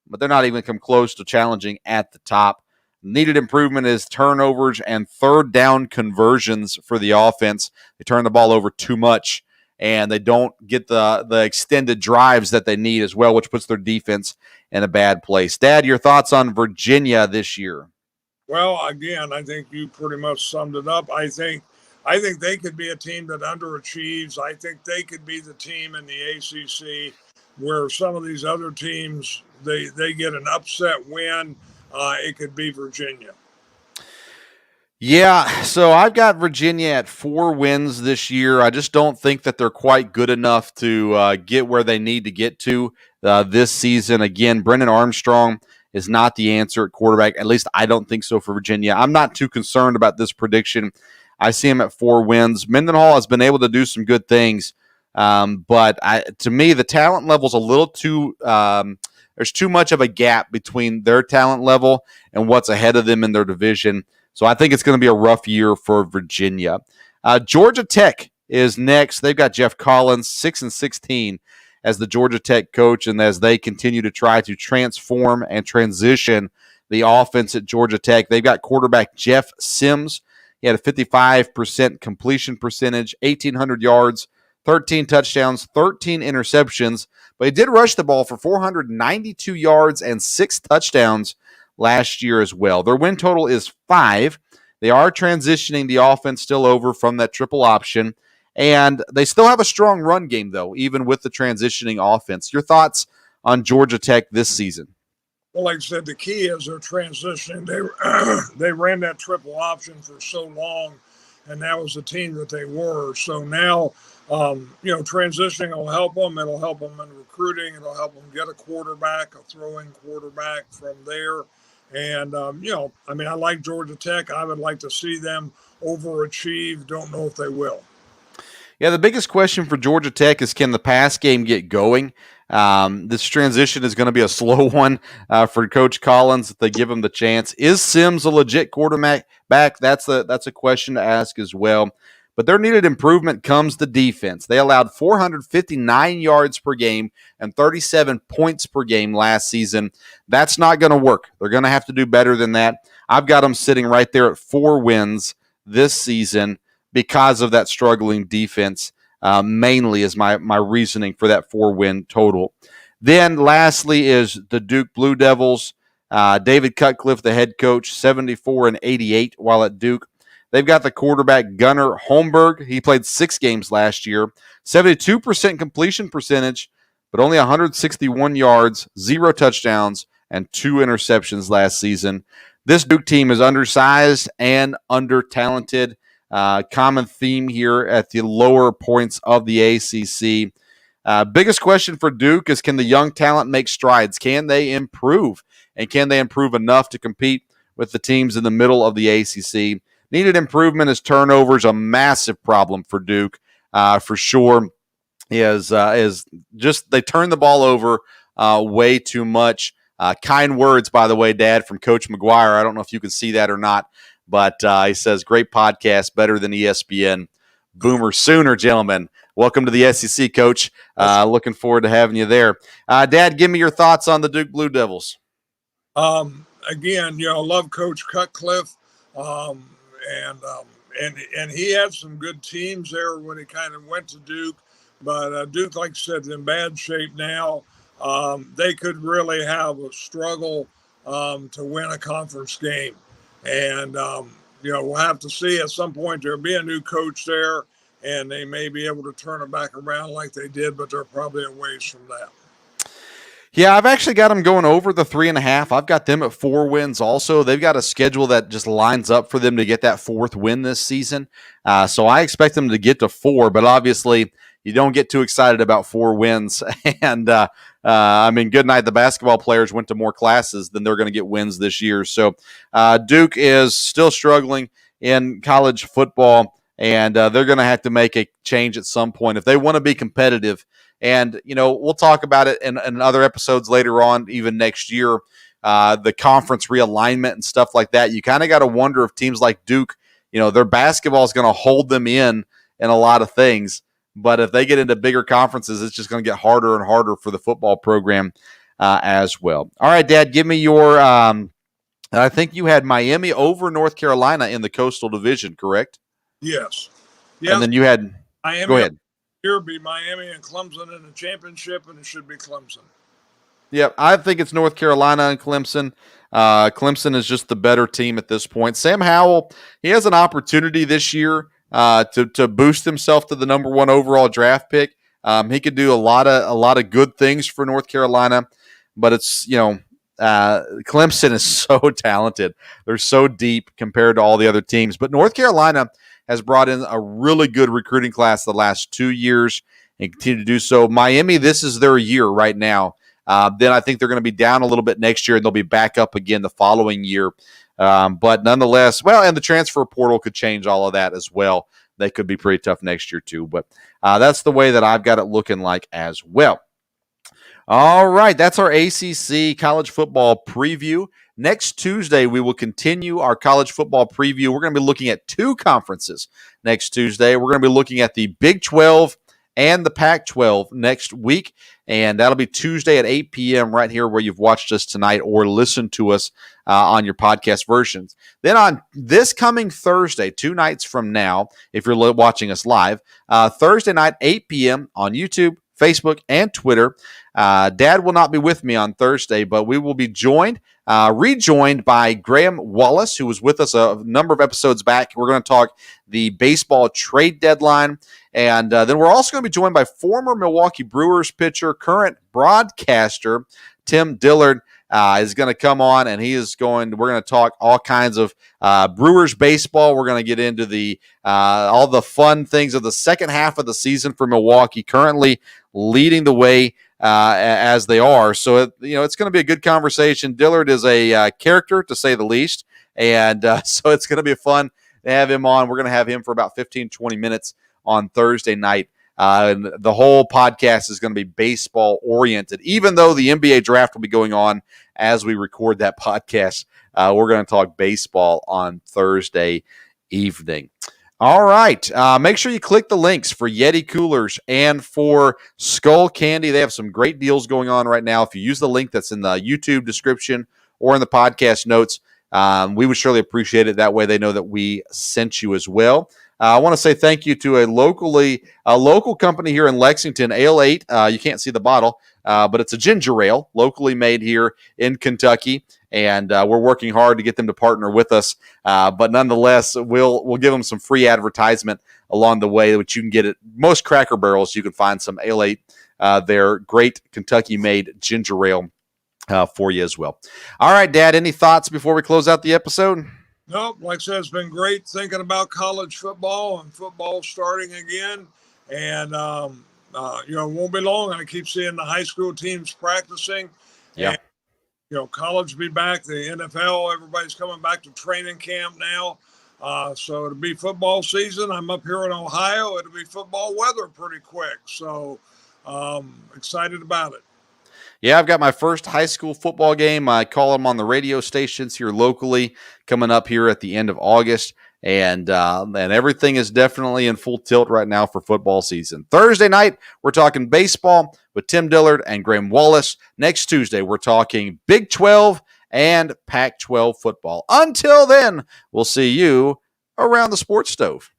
but they're not even come close to challenging at the top. Needed improvement is turnovers and third down conversions for the offense. They turn the ball over too much, and they don't get the extended drives that they need as well, which puts their defense in a bad place. Dad, your thoughts on Virginia this year?
Well, again, I think you pretty much summed it up. I think they could be a team that underachieves. I think they could be the team in the ACC where some of these other teams, they get an upset win. It could be Virginia.
Yeah, so I've got Virginia at 4 wins this year. I just don't think that they're quite good enough to get where they need to get to this season. Again, Brennan Armstrong is not the answer at quarterback. At least I don't think so for Virginia. I'm not too concerned about this prediction. I see him at 4 wins. Mendenhall has been able to do some good things, but to me, the talent level is a little too there's too much of a gap between their talent level and what's ahead of them in their division. So I think it's going to be a rough year for Virginia. Georgia Tech is next. They've got Jeff Collins, 6-16, as the Georgia Tech coach, and as they continue to try to transform and transition the offense at Georgia Tech, they've got quarterback Jeff Sims. He had a 55% completion percentage, 1,800 yards, 13 touchdowns, 13 interceptions, but he did rush the ball for 492 yards and 6 touchdowns last year as well. Their win total is 5. They are transitioning the offense still over from that triple option, and they still have a strong run game, though, even with the transitioning offense. Your thoughts on Georgia Tech this season?
Well, like I said, the key is they're transitioning. They ran that triple option for so long, and that was the team that they were. So now, transitioning will help them. It'll help them in recruiting. It'll help them get a quarterback, a throwing quarterback from there. And, I like Georgia Tech. I would like to see them overachieve. Don't know if they will.
Yeah, the biggest question for Georgia Tech is, can the pass game get going? This transition is going to be a slow one for Coach Collins if they give him the chance. Is Sims a legit quarterback? That's a question to ask as well. But their needed improvement comes to defense. They allowed 459 yards per game and 37 points per game last season. That's not going to work. They're going to have to do better than that. I've got them sitting right there at 4 wins this season because of that struggling defense mainly is my reasoning for that 4-win total. Then lastly is the Duke Blue Devils. David Cutcliffe, the head coach, 74-88 while at Duke. They've got the quarterback Gunnar Holmberg. He played 6 games last year, 72% completion percentage, but only 161 yards, 0 touchdowns, and 2 interceptions last season. This Duke team is undersized and under-talented. Common theme here at the lower points of the ACC. Biggest question for Duke is, can the young talent make strides? Can they improve? And can they improve enough to compete with the teams in the middle of the ACC? Needed improvement is turnovers, a massive problem for Duke, for sure. Is just they turn the ball over way too much. Kind words, by the way, Dad, from Coach McGuire. I don't know if you can see that or not, but he says, great podcast, better than ESPN. Boomer Sooner, gentlemen. Welcome to the SEC, Coach. Looking forward to having you there. Dad, give me your thoughts on the Duke Blue Devils.
Again, love Coach Cutcliffe. And he had some good teams there when he kind of went to Duke, but Duke, like I said, is in bad shape now. They could really have a struggle to win a conference game, and we'll have to see. At some point there'll be a new coach there, and they may be able to turn it back around like they did, but they're probably a ways from that.
Yeah, I've actually got them going over the 3.5. I've got them at 4 wins also. They've got a schedule that just lines up for them to get that 4th win this season. So I expect them to get to 4, but obviously you don't get too excited about 4 wins. And, good night. The basketball players went to more classes than they're going to get wins this year. So Duke is still struggling in college football, and they're going to have to make a change at some point if they want to be competitive. And, we'll talk about it in other episodes later on, even next year, the conference realignment and stuff like that. You kind of got to wonder if teams like Duke, their basketball is going to hold them in a lot of things. But if they get into bigger conferences, it's just going to get harder and harder for the football program as well. All right, Dad, give me your I think you had Miami over North Carolina in the Coastal Division, correct?
Yes.
And then you had
Miami.
Go ahead.
Here be Miami and Clemson in the championship, and it should be Clemson.
Yep, I think it's North Carolina and Clemson. Clemson is just the better team at this point. Sam Howell, he has an opportunity this year to boost himself to the number 1 overall draft pick. He could do a lot of good things for North Carolina, but it's Clemson is so talented. They're so deep compared to all the other teams. But North Carolina has brought in a really good recruiting class the last 2 years and continue to do so. Miami, this is their year right now. Then I think they're going to be down a little bit next year, and they'll be back up again the following year. But nonetheless, and the transfer portal could change all of that as well. They could be pretty tough next year too. But that's the way that I've got it looking like as well. All right, that's our ACC college football preview. Next Tuesday, we will continue our college football preview. We're going to be looking at 2 conferences next Tuesday. We're going to be looking at the Big 12 and the Pac-12 next week, and that'll be Tuesday at 8 p.m. right here where you've watched us tonight or listened to us on your podcast versions. Then on this coming Thursday, 2 nights from now, if you're watching us live, Thursday night, 8 p.m. on YouTube, Facebook, and Twitter. Dad will not be with me on Thursday, but we will be rejoined by Graham Wallace, who was with us a number of episodes back. We're going to talk the baseball trade deadline. And then we're also going to be joined by former Milwaukee Brewers pitcher, current broadcaster, Tim Dillard, is going to come on, and we're going to talk all kinds of Brewers baseball. We're going to get into all the fun things of the second half of the season for Milwaukee, currently leading the way as they are. So, it's going to be a good conversation. Dillard is a character, to say the least, and so it's going to be fun to have him on. We're going to have him for about 15, 20 minutes on Thursday night. And the whole podcast is going to be baseball oriented, even though the NBA draft will be going on as we record that podcast. We're going to talk baseball on Thursday evening. All right. Make sure you click the links for Yeti coolers and for Skull Candy. They have some great deals going on right now. If you use the link that's in the YouTube description or in the podcast notes, we would surely appreciate it. That way they know that we sent you as well. I want to say thank you to a local company here in Lexington, Ale 8. You can't see the bottle, but it's a ginger ale locally made here in Kentucky. And we're working hard to get them to partner with us. But nonetheless, we'll give them some free advertisement along the way, which you can get at most Cracker Barrels. You can find some Ale 8, their great Kentucky-made ginger ale for you as well. All right, Dad, any thoughts before we close out the episode?
Nope. Like I said, it's been great thinking about college football and football starting again. And, it won't be long. I keep seeing the high school teams practicing.
Yeah.
And, college will be back. The NFL, everybody's coming back to training camp now. So it'll be football season. I'm up here in Ohio. It'll be football weather pretty quick. So excited about it.
Yeah, I've got my first high school football game. I call them on the radio stations here locally coming up here at the end of August. And everything is definitely in full tilt right now for football season. Thursday night, we're talking baseball with Tim Dillard and Graham Wallace. Next Tuesday, we're talking Big 12 and Pac-12 football. Until then, we'll see you around the sports stove.